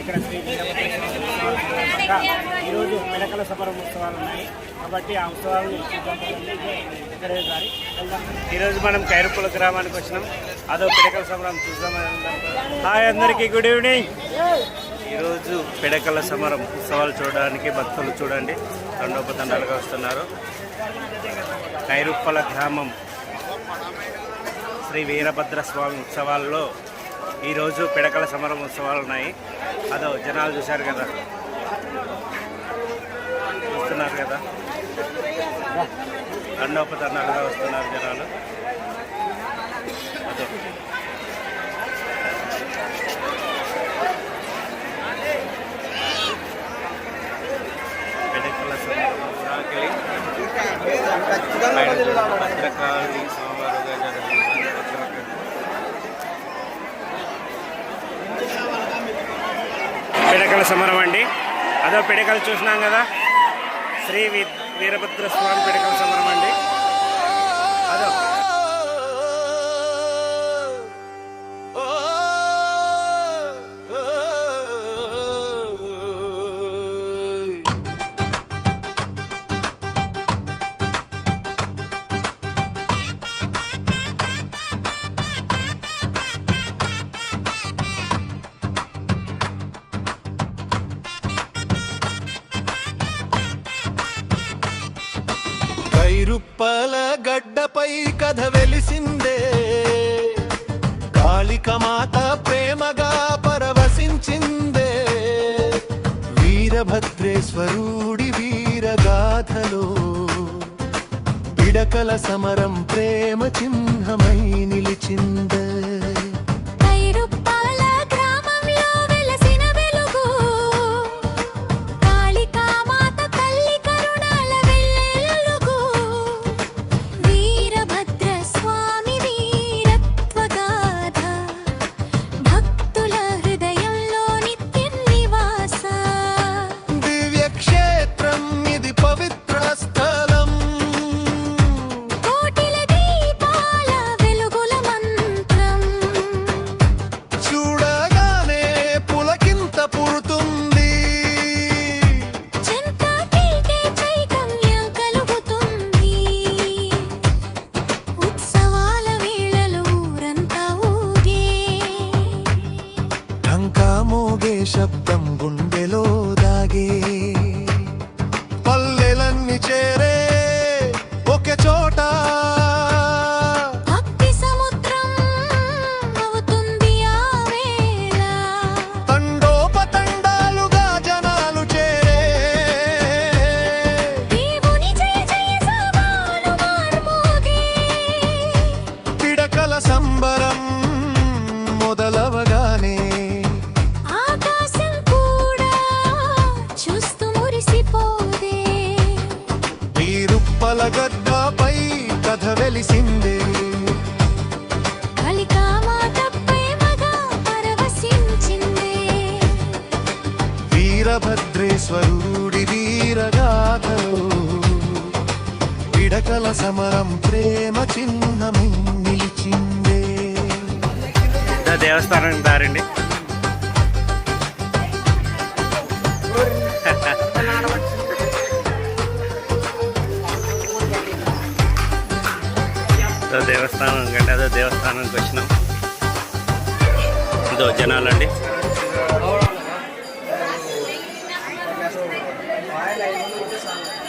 ఇక్కడ శ్రీ ఈరోజు పిడకల సమరం ఉత్సవాలు ఉన్నాయి కాబట్టి ఆ ఉత్సవాలను ఇక్కడే దారి ఈరోజు మనం కైరుపుల గ్రామానికి వచ్చినాం. అదో పిడకల సమరం చూద్దామని. హాయ్ అందరికీ, గుడ్ ఈవినింగ్. ఈరోజు పిడకల సమరం ఉత్సవాలు చూడడానికి భక్తులు చూడండి తండోపతండాలుగా వస్తున్నారు. కైరుప్పల గ్రామం శ్రీ వీరభద్రస్వామి ఉత్సవాల్లో ఈరోజు పిడకల సమరం ఉత్సవాలు ఉన్నాయి. అదో జనాలు చూశారు కదా, చూస్తున్నారు కదా, తండోపతండాలుగా వస్తున్నారు జనాలు. అదో పిడకల సమరం భద్రకాళి సోమవారంగా జరుగుతుంది. పిడకల సమరం అండి. అదో పిడకలు చూసినాం కదా, శ్రీ వీరభద్రస్వామి పిడకల సమరం అండి. అదో కైరుప్పల గడ్డపై కథ వెలిసిందే, కాళికమాత ప్రేమగా పరవశించిందే. వీరభద్రేశ్వరుడి వీరగాథలో పిడకల సమరం ప్రేమ చిహ్నమై నిలిచిందే. శబ్దం గుండెలో దాగే, పల్లెలన్నీ చేరే ఒకే చోట. భక్తి సముద్రం అవుతుంది ఆ వేళ, తండోపతండాలుగా జనాలు చేరే. దేవుని జయ జయ సభలు మార్మోగే, పిడకల సంబరం మొదలవగానే గడ్డపై కథ వెలిసిందే, కాళికామాత ప్రేమగా పరవశించిందే. వీరభద్రేశ్వరుడి వీరగాథలో పిడకల సమరం ప్రేమ చిహ్నమై నిలిచిందే. దేవస్థానానికి దారండి. దేవస్థానం కంటే అదో దేవస్థానానికి వచ్చినాం. ఇదో జనాలండి.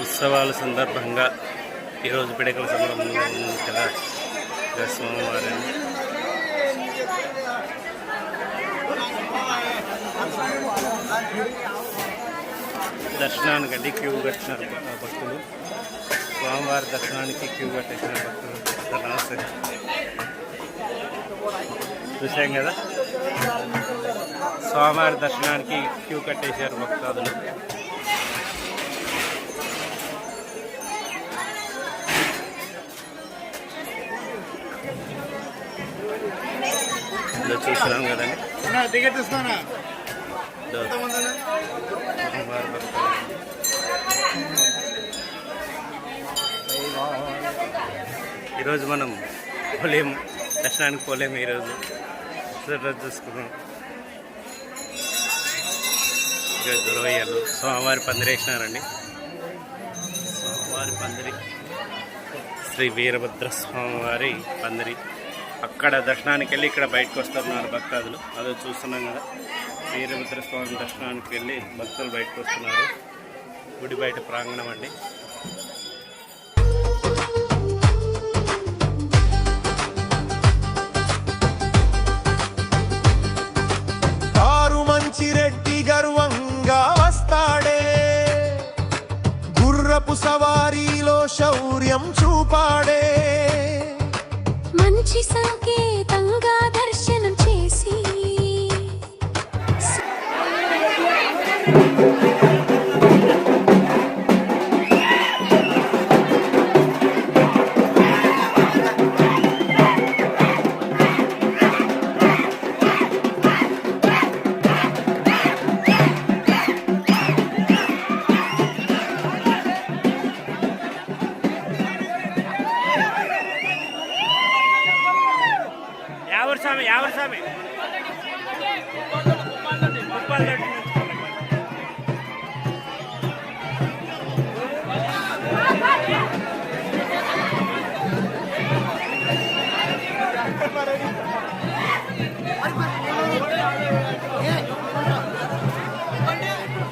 ఉత్సవాల సందర్భంగా ఈరోజు పిడకల సమరం కదా సోమవారం. దర్శనానికండి క్యూ కట్టినారు భక్తులు. స్వామివారి దర్శనానికి క్యూ కట్టేసిన భక్తులు నమస్తే చూసాం కదా, స్వామివారి దర్శనానికి క్యూ కట్టేశారు భక్తాదులు. చూసినాం కదండి. ఈరోజు మనం పోలేము, దర్శనానికి పోలేము. ఈరోజు చూసుకున్నాం. ఇక్కడ గురవయ్యలు స్వామివారి పందిరేసినారండి. స్వామివారి పందిరి శ్రీ వీరభద్ర స్వామివారి పందిరి. అక్కడ దర్శనానికి వెళ్ళి ఇక్కడ బయటకు వస్తున్నారు భక్తాదులు. అదో చూస్తున్నాం కదా, వీరభద్ర స్వామి దర్శనానికి వెళ్ళి భక్తులు బయటకు వస్తున్నారు. గుడి బయట ప్రాంగణం అండి. మంచిరెడ్డి గర్వంగా వస్తాడే, గుర్రపు సవారీలో శౌర్యం చూపాడే. మంచి సంకేతంగా దర్శనం చేసి యావర్ స్వామి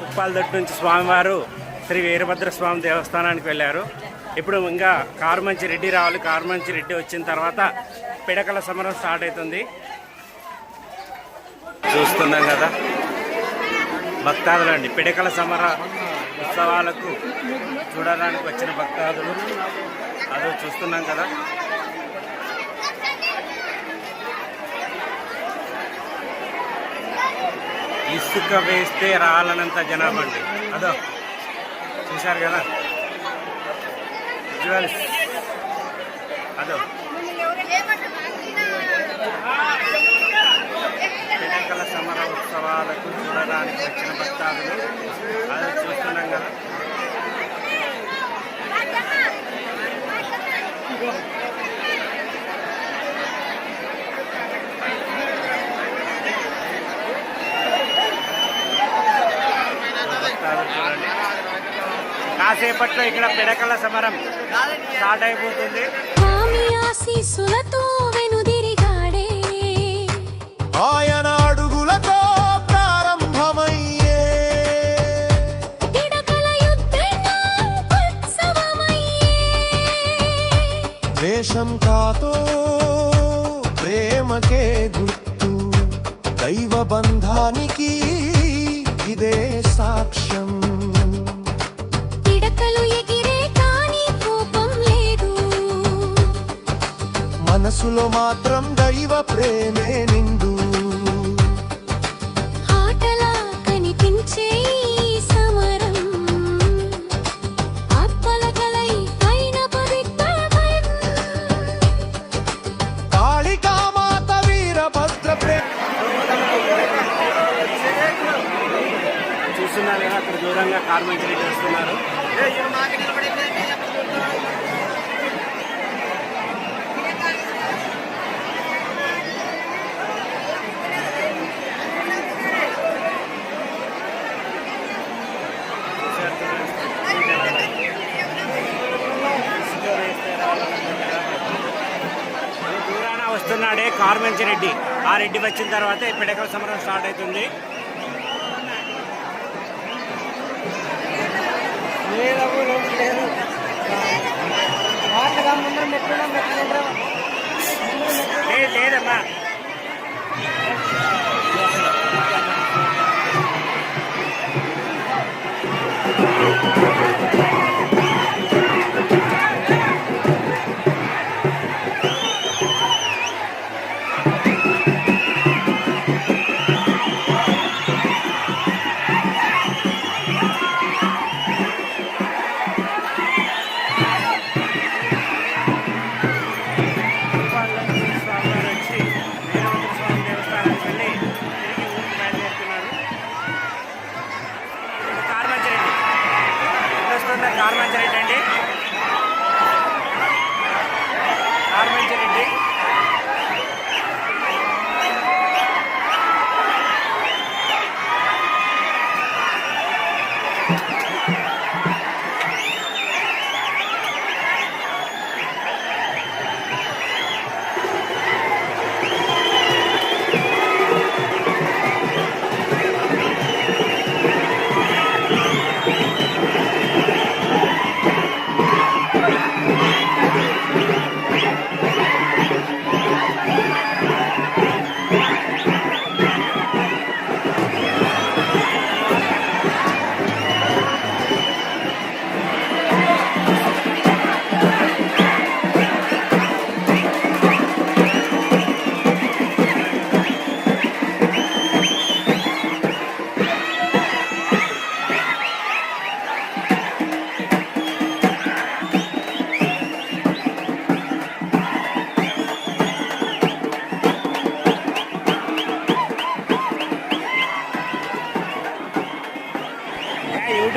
ఉప్పాల దొడ్డి నుంచి స్వామివారు శ్రీ వీరభద్ర స్వామి దేవస్థానానికి వెళ్ళారు. ఇప్పుడు ఇంకా కారుమంచి రెడ్డి రావాలి. కారుమంచి రెడ్డి వచ్చిన తర్వాత పిడకల సమరం స్టార్ట్ అవుతుంది. చూస్తున్నాం కదా భక్తాదులు అండి, పిడకల సమర ఉత్సవాలకు చూడడానికి వచ్చిన భక్తాదులు. అదో చూస్తున్నాం కదా. ఇసుక వేస్తే రాలనంత జనాభా అండి. అదో చూశారు కదా విజువల్స్. అదో పిడకల సమర ఉత్సవాలకు చూడడానికి వచ్చిన భక్తాదులు. అదో చూస్తున్నాం కదా. చూడండి, కాసేపట్లో ఇక్కడ పిడకల సమరం స్టార్ట్ అయిపోతుంది. స్వామి ఆశీస్సులతో వెనుదిరిగాడే, ఆయన అడుగులతో ప్రారంభమయ్యే పిడకల యుద్ధం ఉత్సవమయ్యే. ద్వేషం కాతో ప్రేమకే గుర్తు, దైవ బంధానికి ఇదే సాక్ష్యం. పిడకలు ఎగిరే కానీ కోపం లేదు, మనసులో మాత్రం దైవ ప్రేమే నిండు. ఆటలా కనిపించే ఈ సమరం, ఆత్మల కలయి అయిన పవిత్ర భయం. కాళికామాత వీరభద్ర ప్రేమ. చూస్తున్నారు కదా అక్కడ దూరంగా కారుమంచి రెడ్డి వస్తున్నారు. దూరాన వస్తున్నాడే కారుమంచి రెడ్డి. ఆ రెడ్డి వచ్చిన తర్వాత పిడకల సమరం స్టార్ట్ అవుతుంది. లేదమ్మా,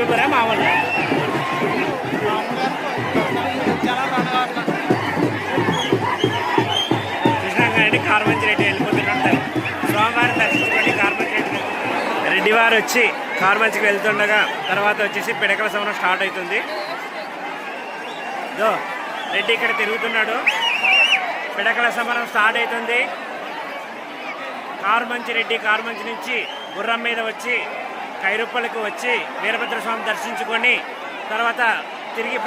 యూట్యూబరా మామూలు కృష్ణంగారెడ్డి కార్మంచి రెడ్డి వెళ్ళిపోతున్నారు. స్వామివారిని దర్శించుకొని కార్మంచి రెడ్డి వారు వచ్చి కార్మంచికి వెళ్తుండగా తర్వాత వచ్చేసి పిడకల సమరం స్టార్ట్ అవుతుంది. రెడ్డి ఇక్కడ తిరుగుతున్నాడు. పిడకల సమరం స్టార్ట్ అవుతుంది. కార్మంచి నుంచి గుర్రం మీద వచ్చి కైరుప్పలకు వచ్చి వీరభద్ర స్వామి దర్శించుకొని తర్వాత తిరిగి